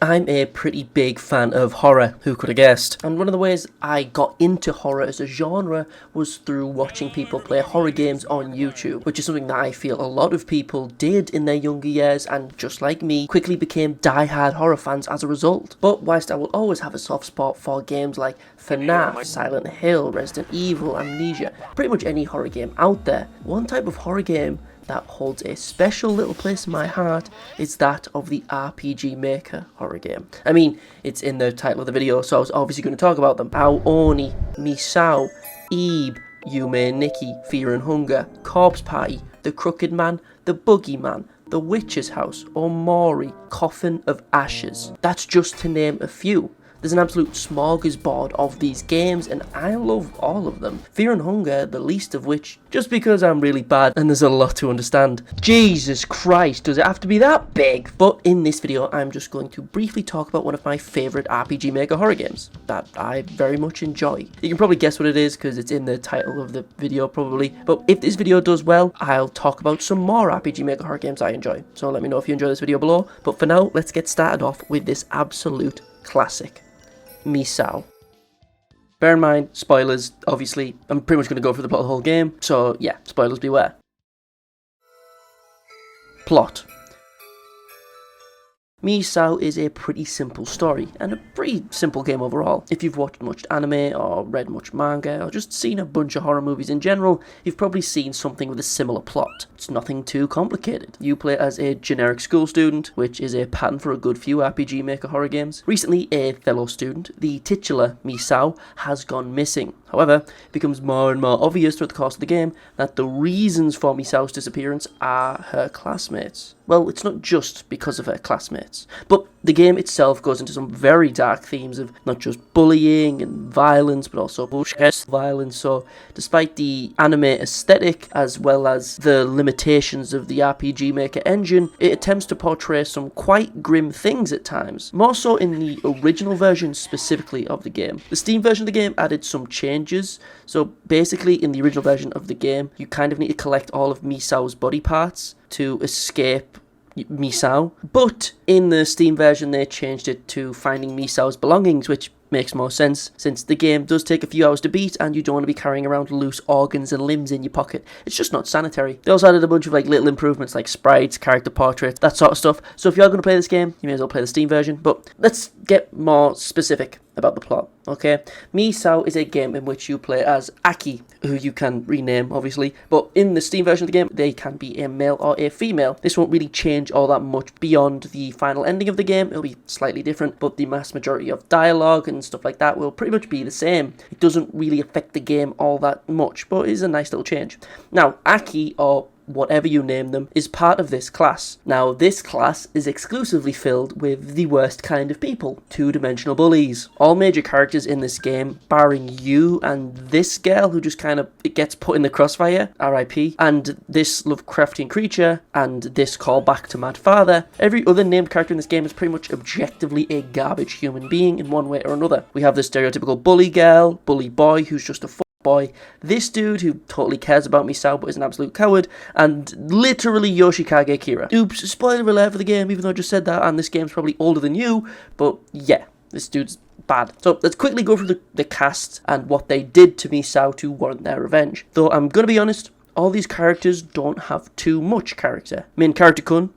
I'm a pretty big fan of horror, who could have guessed? And one of the ways I got into horror as a genre was through watching people play horror games on YouTube, which is something that I feel a lot of people did in their younger years and, just like me, quickly became die-hard horror fans as a result. But whilst I will always have a soft spot for games like Fnaf, Silent Hill, Resident Evil, Amnesia, pretty much any horror game out there, one type of horror game that holds a special little place in my heart is that of the RPG Maker horror game. I mean, it's in the title of the video, so I was obviously going to talk about them. Omori, Misao, Ebe, Yume Nikki, Fear and Hunger, Corpse Party, The Crooked Man, The Boogie Man, The Witch's House, Omori, Coffin of Ashes. That's just to name a few. There's an absolute smorgasbord of these games, and I love all of them. Fear and Hunger, the least of which, just because I'm really bad and there's a lot to understand. Jesus Christ, does it have to be that big? But in this video, I'm just going to briefly talk about one of my favourite RPG Maker horror games that I very much enjoy. You can probably guess what it is because it's in the title of the video probably, but if this video does well, I'll talk about some more RPG Maker horror games I enjoy. So let me know if you enjoy this video below, but for now, let's get started off with this absolute classic. Misao. Bear in mind, spoilers, obviously, I'm pretty much going to go through the plot of the whole game, so yeah, spoilers beware. Plot. Misao is a pretty simple story, and a pretty simple game overall. If you've watched much anime, or read much manga, or just seen a bunch of horror movies in general, you've probably seen something with a similar plot. It's nothing too complicated. You play as a generic school student, which is a pattern for a good few RPG Maker horror games. Recently, a fellow student, the titular Misao, has gone missing. However, it becomes more and more obvious throughout the course of the game that the reasons for Misao's disappearance are her classmates. Well, it's not just because of her classmates, but the game itself goes into some very dark themes of not just bullying and violence, but also bullshit violence. So, despite the anime aesthetic as well as the limitations of the RPG Maker engine, it attempts to portray some quite grim things at times, more so in the original version specifically of the game. The Steam version of the game added some changes, so basically in the original version of the game, you kind of need to collect all of Misao's body parts to escape Misao, but in the Steam version they changed it to finding Misao's belongings, which makes more sense since the game does take a few hours to beat and you don't want to be carrying around loose organs and limbs in your pocket. It's just not sanitary. They also added a bunch of little improvements like sprites, character portraits, that sort of stuff. So if you're going to play this game, you may as well play the Steam version. But let's get more specific about the plot, okay? Misao is a game in which you play as Aki, who you can rename, obviously, but in the Steam version of the game, they can be a male or a female. This won't really change all that much beyond the final ending of the game. It'll be slightly different, but the mass majority of dialogue and stuff like that will pretty much be the same. It doesn't really affect the game all that much, but it is a nice little change. Now, Aki, or whatever you name them, is part of this class. Now, this class is exclusively filled with the worst kind of people, two-dimensional bullies. All major characters in this game, barring you and this girl who just kind of gets put in the crossfire, RIP, and this Lovecraftian creature, and this callback to Mad Father, every other named character in this game is pretty much objectively a garbage human being in one way or another. We have the stereotypical bully girl, bully boy who's just a boy, this dude who totally cares about Misao but is an absolute coward, and literally Yoshikage Kira. Oops, spoiler alert for the game, even though I just said that, and this game's probably older than you, but yeah, this dude's bad. So let's quickly go through the cast and what they did to Misao to warrant their revenge. Though I'm gonna be honest, all these characters don't have too much character. Main character Kun,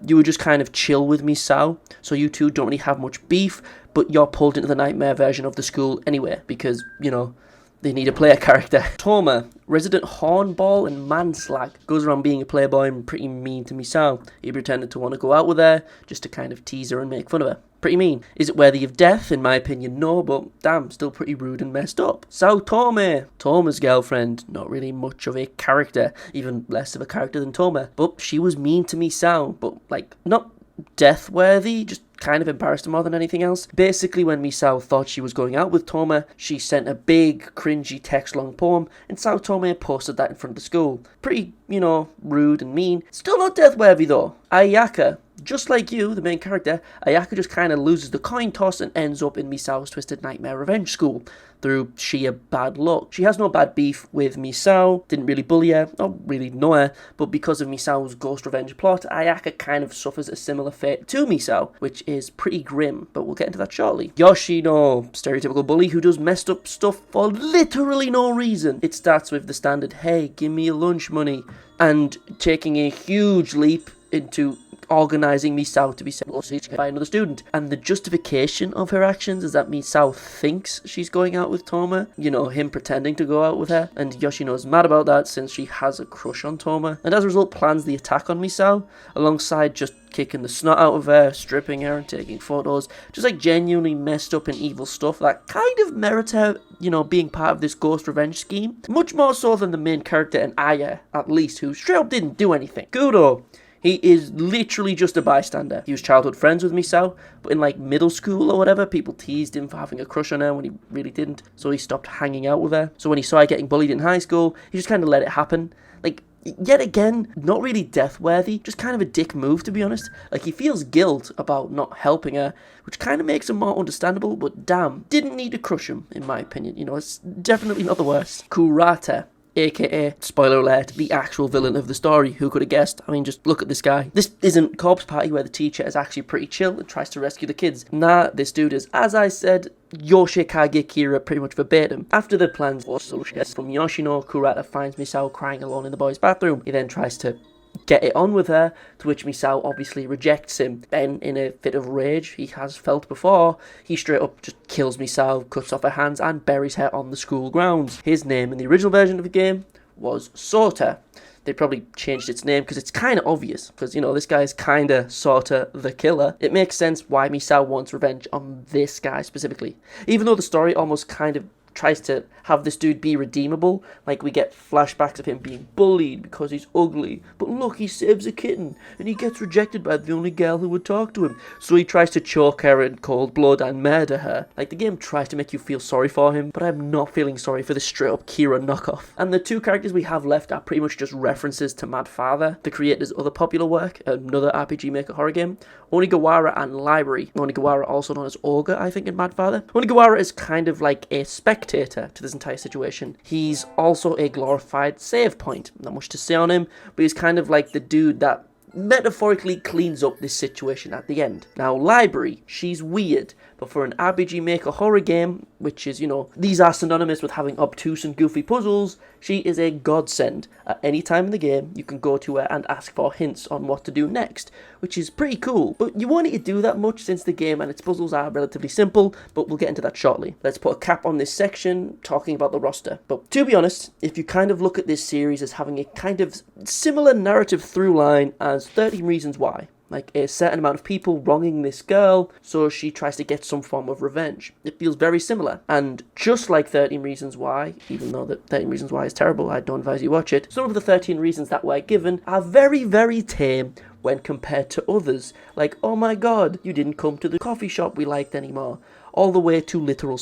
you would just kind of chill with Misao, so you two don't really have much beef, but you're pulled into the nightmare version of the school anyway, because, you know, they need a player character. Toma, resident hornball and manslag, goes around being a playboy and pretty mean to Misao. He pretended to want to go out with her, just to kind of tease her and make fun of her. Pretty mean. Is it worthy of death? In my opinion, no, but damn, still pretty rude and messed up. Sao Tome, Toma's girlfriend, not really much of a character, even less of a character than Toma, but she was mean to Misao, but not death worthy, just kind of embarrassed her more than anything else. Basically, when Misao thought she was going out with Toma, she sent a big, cringy text-long poem, and Sao Tome posted that in front of the school. Pretty, you know, rude and mean. Still not death-worthy, though. Ayaka, just like you, the main character, Ayaka just kind of loses the coin toss and ends up in Misao's Twisted Nightmare Revenge School. through sheer bad luck. She has no bad beef with Misao, didn't really bully her, or really know her, but because of Misao's ghost revenge plot, Ayaka kind of suffers a similar fate to Misao, which is pretty grim, but we'll get into that shortly. Yoshino, stereotypical bully who does messed up stuff for literally no reason. It starts with the standard, hey, give me your lunch money, and taking a huge leap into organising Misao to be sent by another student. And the justification of her actions is that Misao thinks she's going out with Toma, you know, him pretending to go out with her, and Yoshino's mad about that since she has a crush on Toma, and as a result plans the attack on Misao, alongside just kicking the snot out of her, stripping her and taking photos, just like genuinely messed up and evil stuff that kind of merits her, you know, being part of this ghost revenge scheme, much more so than the main character and Aya, at least, who straight up didn't do anything. Kudo, he is literally just a bystander. He was childhood friends with Misao, but in like middle school or whatever, people teased him for having a crush on her when he really didn't, so he stopped hanging out with her. So when he saw her getting bullied in high school, he just kind of let it happen. Like, yet again, not really death-worthy, just kind of a dick move, to be honest. Like, he feels guilt about not helping her, which kind of makes him more understandable, but damn, didn't need to crush him, in my opinion. You know, it's definitely not the worst. Kurata, aka, spoiler alert, the actual villain of the story. Who could have guessed? I mean, just look at this guy. This isn't Corpse Party, where the teacher is actually pretty chill and tries to rescue the kids. Nah, this dude is, as I said, Yoshikage Kira pretty much verbatim. After the plans from Yoshino, Kurata finds Misao crying alone in the boys' bathroom. He then tries to get it on with her, to which Misao obviously rejects him. Then, in a fit of rage he has felt before, he straight up just kills Misao, cuts off her hands, and buries her on the school grounds. His name in the original version of the game was Sota. They probably changed its name because it's kind of obvious, because, you know, this guy is kind of, sorta, the killer. It makes sense why Misao wants revenge on this guy specifically, even though the story almost kind of tries to have this dude be redeemable. Like, we get flashbacks of him being bullied because he's ugly, but look, he saves a kitten, and he gets rejected by the only girl who would talk to him, so he tries to choke her in cold blood and murder her. Like, the game tries to make you feel sorry for him, but I'm not feeling sorry for the straight up Kira knockoff. And the two characters we have left are pretty much just references to Mad Father, the creator's other popular work, another RPG Maker horror game, Onigawara and Library. Onigawara, also known as Ogre, I think, in Mad Father. Onigawara is kind of like a spectator to this entire situation. He's also a glorified save point. Not much to say on him, but he's kind of like the dude that metaphorically cleans up this situation at the end. Now, Library, she's weird, but for an RPG Maker horror game, which is, you know, these are synonymous with having obtuse and goofy puzzles, she is a godsend. At any time in the game, you can go to her and ask for hints on what to do next, which is pretty cool. But you won't need to do that much since the game and its puzzles are relatively simple, but we'll get into that shortly. Let's put a cap on this section, talking about the roster. But to be honest, if you kind of look at this series as having a kind of similar narrative through line as 13 Reasons Why, like a certain amount of people wronging this girl, so she tries to get some form of revenge. It feels very similar. And just like 13 Reasons Why, even though that 13 Reasons Why is terrible, I don't advise you watch it, some of the 13 reasons that were given are very, very tame when compared to others. Like, oh my god, you didn't come to the coffee shop we liked anymore. All the way to literal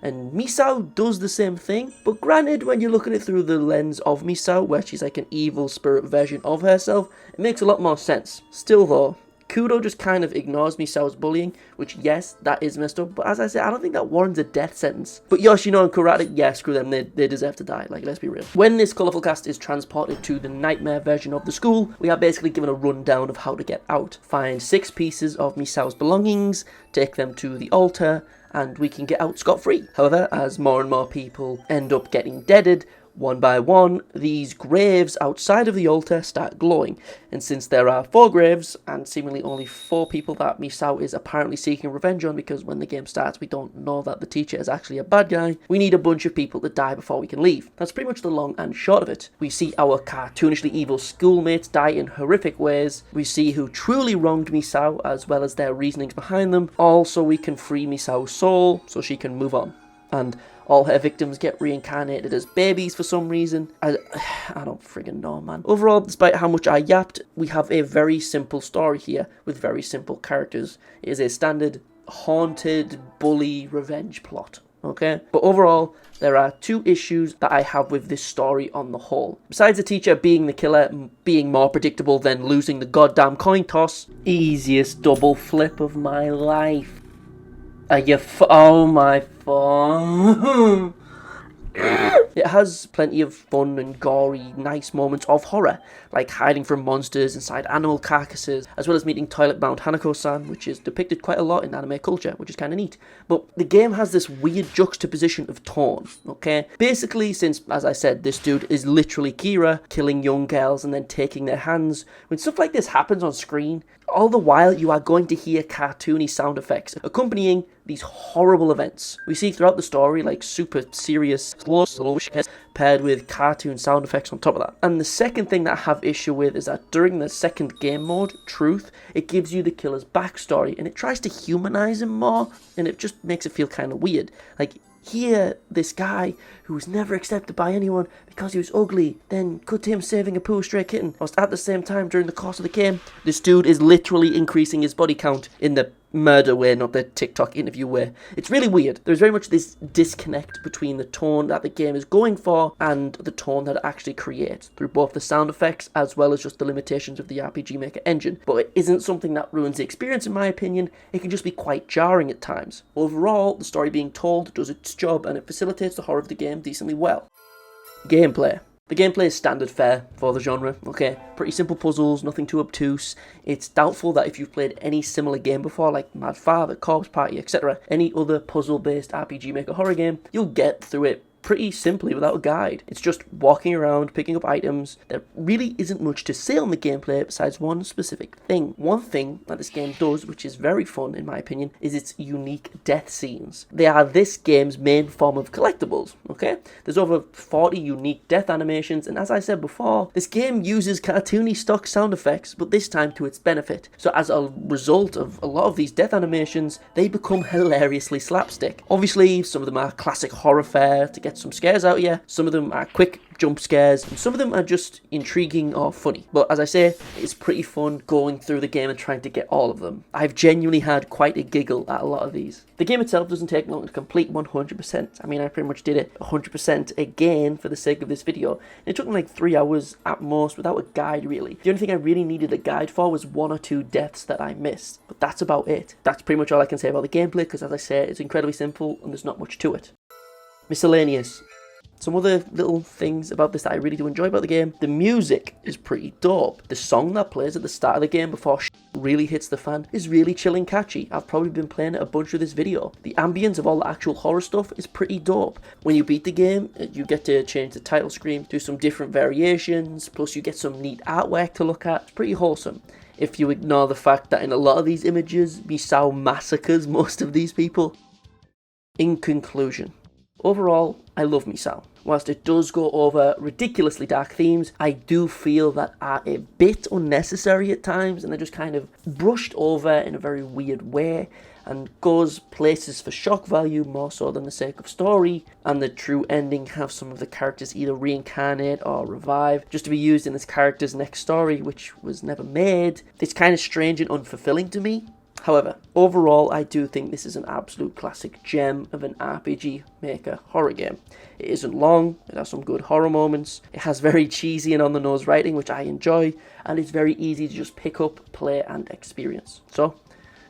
and Misao does the same thing, but granted, when you look at it through the lens of Misao, where she's like an evil spirit version of herself, it makes a lot more sense. Still though, Kudo just kind of ignores Misao's bullying, which, yes, that is messed up, but as I said, I don't think that warrants a death sentence. But Yoshino and Kurata, yeah, screw them, they deserve to die, like, let's be real. When this colourful cast is transported to the nightmare version of the school, we are basically given a rundown of how to get out. Find 6 pieces of Misao's belongings, take them to the altar, and we can get out scot-free. However, as more and more people end up getting deaded, one by one, these graves outside of the altar start glowing, and since there are 4 graves, and seemingly only 4 people that Misao is apparently seeking revenge on, because when the game starts we don't know that the teacher is actually a bad guy, we need a bunch of people to die before we can leave. That's pretty much the long and short of it. We see our cartoonishly evil schoolmates die in horrific ways, we see who truly wronged Misao, as well as their reasonings behind them, all so we can free Misao's soul, so she can move on. And all her victims get reincarnated as babies for some reason. I don't friggin' know, man. Overall, despite how much I yapped, we have a very simple story here with very simple characters. It is a standard haunted bully revenge plot, okay? But overall, there are 2 issues that I have with this story on the whole. Besides the teacher being the killer, being more predictable than losing the goddamn coin toss, easiest double flip of my life. Oh my phone. It has plenty of fun and gory, nice moments of horror, like hiding from monsters inside animal carcasses, as well as meeting toilet-bound Hanako-san, which is depicted quite a lot in anime culture, which is kind of neat. But the game has this weird juxtaposition of tone, okay? Basically, since, as I said, this dude is literally Kira, killing young girls and then taking their hands, when stuff like this happens on screen, all the while you are going to hear cartoony sound effects accompanying these horrible events. We see throughout the story like super serious slow shit paired with cartoon sound effects on top of that. And the second thing that I have issue with is that during the second game mode, Truth, it gives you the killer's backstory and it tries to humanize him more, and it just makes it feel kind of weird. Like, here, this guy who was never accepted by anyone because he was ugly, then cut to him saving a poor stray kitten, whilst at the same time during the course of the game, this dude is literally increasing his body count in the murder way, not the TikTok interview way. It's really weird. There's very much this disconnect between the tone that the game is going for and the tone that it actually creates through both the sound effects as well as just the limitations of the RPG Maker engine. But it isn't something that ruins the experience in my opinion. It can just be quite jarring at times. Overall, the story being told does its job and it facilitates the horror of the game decently well. Gameplay. The gameplay is standard fare for the genre, okay? Pretty simple puzzles, nothing too obtuse. It's doubtful that if you've played any similar game before, like Mad Father, Corpse Party, etc., any other puzzle-based RPG Maker horror game, you'll get through it pretty simply without a guide. It's just walking around, picking up items. There really isn't much to say on the gameplay besides one specific thing. One thing that this game does, which is very fun in my opinion, is its unique death scenes. They are this game's main form of collectibles, okay? There's over 40 unique death animations, and as I said before, this game uses cartoony stock sound effects, but this time to its benefit. So as a result of a lot of these death animations, they become hilariously slapstick. Obviously, some of them are classic horror fare to get some scares out of you, some of them are quick jump scares, and some of them are just intriguing or funny. But as I say, it's pretty fun going through the game and trying to get all of them. I've genuinely had quite a giggle at a lot of these. The game itself doesn't take long to complete 100%. I mean, I pretty much did it 100% again for the sake of this video. It took me like 3 hours at most without a guide really. The only thing I really needed a guide for was 1 or 2 deaths that I missed. But that's about it. That's pretty much all I can say about the gameplay because as I say, it's incredibly simple and there's not much to it. Miscellaneous. Some other little things about this that I really do enjoy about the game. The music is pretty dope. The song that plays at the start of the game before really hits the fan is really chill and catchy. I've probably been playing it a bunch of this video. The ambience of all the actual horror stuff is pretty dope. When you beat the game, you get to change the title screen, do some different variations, plus you get some neat artwork to look at. It's pretty wholesome. If you ignore the fact that in a lot of these images, Misao massacres most of these people. In conclusion, overall, I love Misao. Whilst it does go over ridiculously dark themes, I do feel that are a bit unnecessary at times and they're just kind of brushed over in a very weird way and goes places for shock value more so than the sake of story, and the true ending have some of the characters either reincarnate or revive just to be used in this character's next story, which was never made. It's kind of strange and unfulfilling to me. However, overall, I do think this is an absolute classic gem of an RPG Maker horror game. It isn't long, it has some good horror moments, it has very cheesy and on-the-nose writing, which I enjoy, and it's very easy to just pick up, play, and experience. So,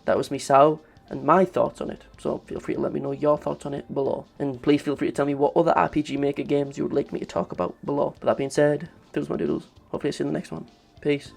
that was Misao and my thoughts on it. So, feel free to let me know your thoughts on it below. And please feel free to tell me what other RPG Maker games you would like me to talk about below. But that being said, feels my doodles. Hopefully I'll see you in the next one. Peace.